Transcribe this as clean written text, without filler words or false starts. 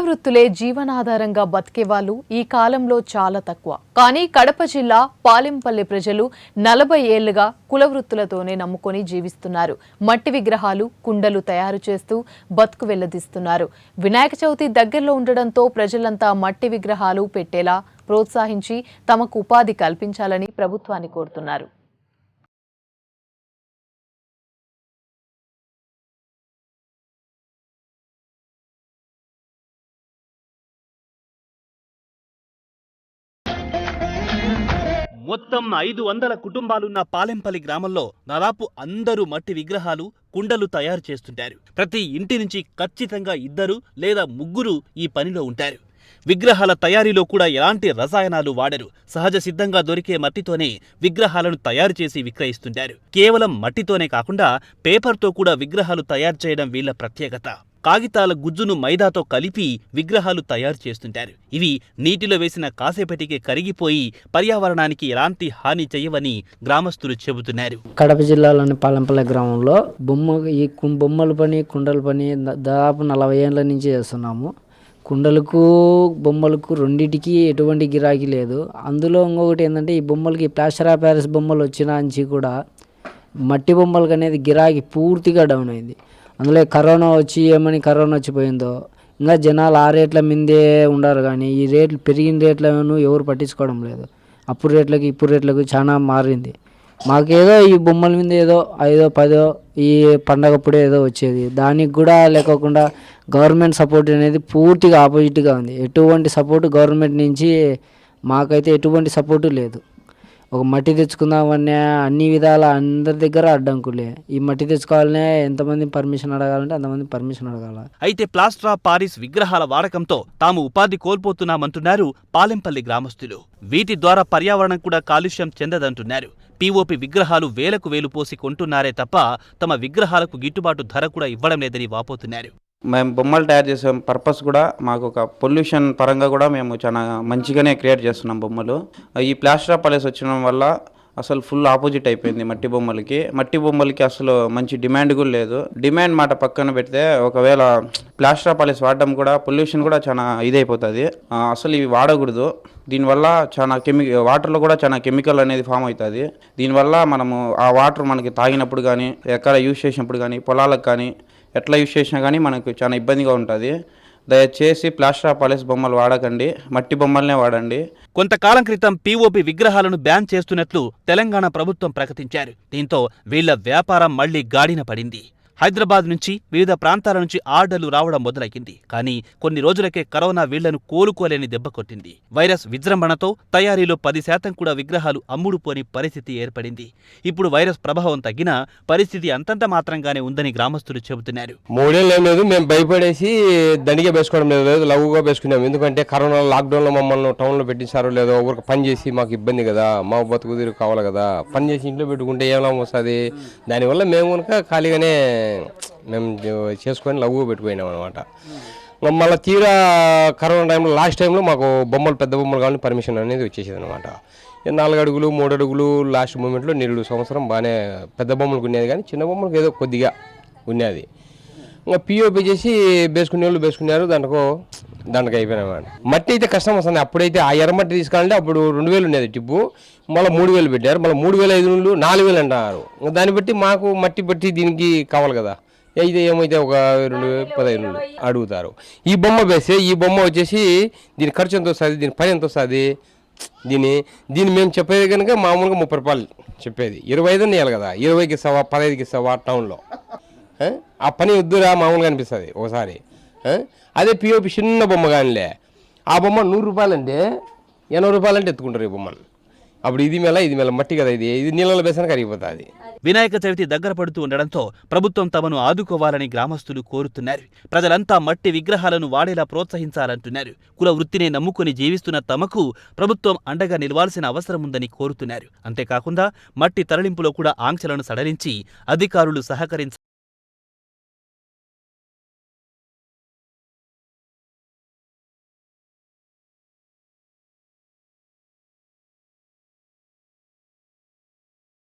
వృత్తులే జీవనాధారంగా బతికే వాళ్ళు ఈ కాలంలో చాలా తక్కువ. కానీ కడప జిల్లా పాలెంపల్లి ప్రజలు 40 ఏళ్లుగా కుల వృత్తులతోనే నమ్ముకొని జీవిస్తున్నారు. మట్టి విగ్రహాలు, కుండలు తయారు చేస్తూ బతుకు వెళ్లదీస్తున్నారు. వినాయక చవితి దగ్గరలో ఉండడంతో ప్రజలంతా మట్టి విగ్రహాలు పెట్టేలా ప్రోత్సహించి తమకు ఉపాధి కల్పించాలని ప్రభుత్వాన్ని కోరుతున్నారు. మొత్తం 500 కుటుంబాలున్న పాలెంపల్లి గ్రామంలో దాదాపు అందరూ మట్టి విగ్రహాలు, కుండలు తయారు చేస్తుంటారు. ప్రతి ఇంటి నుంచి ఖచ్చితంగా 2 లేదా 3 ఈ పనిలో ఉంటారు. విగ్రహాల తయారీలో కూడా ఎలాంటి రసాయనాలు వాడరు. సహజ సిద్ధంగా దొరికే మట్టితోనే విగ్రహాలను తయారు చేసి విక్రయిస్తుంటారు. కేవలం మట్టితోనే కాకుండా పేపర్తో కూడా విగ్రహాలు తయారు చేయడం వీళ్ల ప్రత్యేకత. కాగితాల గుజ్జును మైదాతో కలిపి విగ్రహాలు తయారు చేస్తుంటారు. ఇవి నీటిలో వేసిన కాసేపటికే కరిగిపోయి పర్యావరణానికి ఎలాంటి హాని చేయవని గ్రామస్తులు చెబుతున్నారు. కడప జిల్లాలోని పాలెంపల్లి గ్రామంలో బొమ్మల పని, కుండల పని దాదాపు 40 ఏళ్ల నుంచి చేస్తున్నాము. కుండలకు, బొమ్మలకు రెండింటికి ఎటువంటి గిరాకీ లేదు. అందులో ఇంకొకటి ఏంటంటే, ఈ బొమ్మలకి ప్లాస్టర్ ఆఫ్ ప్యారిస్ బొమ్మలు వచ్చిన నుంచి కూడా మట్టి బొమ్మలకు అనేది గిరాకీ పూర్తిగా డౌన్ అయింది. అందులో కరోనా వచ్చిపోయిందో ఇంకా జనాలు ఆ రేట్ల మీదే ఉండారు. కానీ ఈ రేట్లు పెరిగిన రేట్లను ఎవరు పట్టించుకోవడం లేదు. అప్పుడు రేట్లకి ఇప్పుడు రేట్లకు చాలా మారింది. మాకేదో ఈ బొమ్మల మీద ఏదో 5-10 ఈ పండగప్పుడే ఏదో వచ్చేది. దానికి కూడా లేకోకుండా గవర్నమెంట్ సపోర్ట్ అనేది పూర్తిగా ఆపోజిట్గా ఉంది. ఎటువంటి సపోర్టు గవర్నమెంట్ నుంచి మాకైతే ఎటువంటి సపోర్టు లేదు. ఒక మట్టి తెచ్చుకుందామనే అన్ని విధాల అందరి దగ్గర అడ్డంకులే. ఈ మట్టి తెచ్చుకోవాలనే ఎంతమంది పర్మిషన్ అడగాలంటే అంతమంది పర్మిషన్ అడగాల. అయితే ప్లాస్టర్ ఆఫ్ పారిస్ విగ్రహాల వాడకంతో తాము ఉపాధి కోల్పోతున్నామంటున్నారు పాలెంపల్లి గ్రామస్తులు. వీటి ద్వారా పర్యావరణం కూడా కాలుష్యం చెందదంటున్నారు. పీఓపీ విగ్రహాలు వేలకు వేలు పోసి కొంటున్నారే తప్ప తమ విగ్రహాలకు గిట్టుబాటు ధర కూడా ఇవ్వడం లేదని వాపోతున్నారు. మేము బొమ్మలు తయారు చేసే పర్పస్ కూడా మాకు ఒక పొల్యూషన్ పరంగా కూడా మేము చాలా మంచిగానే క్రియేట్ చేస్తున్నాం బొమ్మలు. ఈ ప్లాస్టర్ ఆఫ్ పారిస్ వచ్చిన వల్ల అసలు ఫుల్ ఆపోజిట్ అయిపోయింది మట్టి బొమ్మలకి అసలు మంచి డిమాండ్ కూడా లేదు. డిమాండ్ మాట పక్కన పెడితే ఒకవేళ ప్లాస్టర్ ఆఫ్ పారిస్ వాడడం కూడా పొల్యూషన్ కూడా చాలా ఇదైపోతుంది. అసలు ఇవి వాడకూడదు. దీనివల్ల చాలా వాటర్లో కూడా చాలా కెమికల్ అనేది ఫామ్ అవుతుంది. దీనివల్ల మనము ఆ వాటర్ మనకి తాగినప్పుడు కానీ, ఎక్కడ యూజ్ చేసినప్పుడు కానీ, పొలాలకు కానీ ఎట్లా యూజ్ చేసినా కానీ మనకు చాలా ఇబ్బందిగా ఉంటుంది. దయచేసి ప్లాస్టర్ ఆఫ్ పారిస్ బొమ్మలు వాడకండి, మట్టి బొమ్మలనే వాడండి. కొంతకాలం క్రితం పీఓపీ విగ్రహాలను బ్యాన్ చేస్తున్నట్లు తెలంగాణ ప్రభుత్వం ప్రకటించారు. దీంతో వీళ్ల వ్యాపారం మళ్లీ గాడిన పడింది. హైదరాబాద్ నుంచి వివిధ ప్రాంతాల నుంచి ఆర్డర్లు రావడం మొదలైంది. కానీ కొన్ని రోజులకే కరోనా వీళ్లను కోలుకోలేని దెబ్బ కొట్టింది. వైరస్ విజృంభణతో తయారీలో 10% కూడా విగ్రహాలు అమ్ముడుపోని పరిస్థితి ఏర్పడింది. ఇప్పుడు వైరస్ ప్రభావం తగ్గినా పరిస్థితి అంతంత మాత్రంగానే ఉందని గ్రామస్తులు చెబుతున్నారు. 3 ఏళ్ళు ఏం లేదు, మేము భయపడేసి దండిగా వేసుకోవడం లేదు, లవ్వుగా వేసుకున్నాం. ఎందుకంటే కరోనా లాక్డౌన్లో మమ్మల్ని టౌన్లో పెట్టించారో లేదో, ఊరికి పని చేసి మాకు ఇబ్బంది కదా, మా బతుకు తీరు కావాలి కదా. పని చేసి ఇంట్లో పెట్టుకుంటే ఏం లాభం వస్తుంది? దానివల్ల మేము కనుక ఖాళీగానే మేము చేసుకొని లవ్వు పెట్టుకుపోయినాం అనమాట. మళ్ళీ తీరా కరోనా టైంలో లాస్ట్ టైంలో మాకు పెద్ద బొమ్మలు కావాలని పర్మిషన్ అనేది వచ్చేసేది అనమాట. 4 అడుగులు 3 అడుగులు లాస్ట్ మూమెంట్లో 2 సంవత్సరం బాగానే పెద్ద బొమ్మలకు ఉన్నది, కానీ చిన్న బొమ్మలకు ఏదో కొద్దిగా ఉన్నది. ఇంకా పిఓపి చేసి వేసుకున్నారు. దానికి అయిపోయినామాట. మట్టి అయితే కష్టం వస్తుంది. అప్పుడైతే ఆ ఎర్రమట్టి తీసుకోవాలంటే అప్పుడు 2000 ఉండేది టిప్పు, మళ్ళీ 3000 పెట్టారు, మళ్ళీ 3500 4000 అంటున్నారు. దాన్ని బట్టి మాకు మట్టి బట్టి దీనికి కావాలి కదా. అయితే ఏమైతే ఒక 2015 అడుగుతారు. ఈ బొమ్మ వేస్తే ఈ బొమ్మ వచ్చేసి దీని ఖర్చు ఎంత వస్తుంది, దీని పని ఎంత వస్తుంది, దీన్ని మేము చెప్పేది కనుక మామూలుగా 30 రూపాయలు చెప్పేది. 25 ఇవ్వాలి కదా, 20కి ఇస్తావా 15కి ఇస్తావా టౌన్లో. ఆ పని వద్దురా మామూలుగా అనిపిస్తుంది ఒకసారి. అదే పిఓపి చిన్న బొమ్మ కానిలే, ఆ బొమ్మ 100 రూపాయలు అంటే 80 రూపాయలు అంటే ఎత్తుకుంటారు ఈ బొమ్మను. అప్పుడు ఇది మేళ మట్టి కదా, ఇది నీళ్ళలో వేసానికి కరిగిపోతుంది. వినాయక చవితి దగ్గర పడుతూ ఉండడంతో ప్రభుత్వం తమను ఆదుకోవాలని గ్రామస్తులు కోరుతున్నారు. ప్రజలంతా మట్టి విగ్రహాలను వాడేలా ప్రోత్సహించాలంటున్నారు. కుల వృత్తినే నమ్ముకుని జీవిస్తున్న తమకు ప్రభుత్వం అండగా నిలవాల్సిన అవసరం ఉందని కోరుతున్నారు. అంతేకాకుండా మట్టి తరలింపులో కూడా ఆంక్షలను సడలించి అధికారులు సహకరించాలి.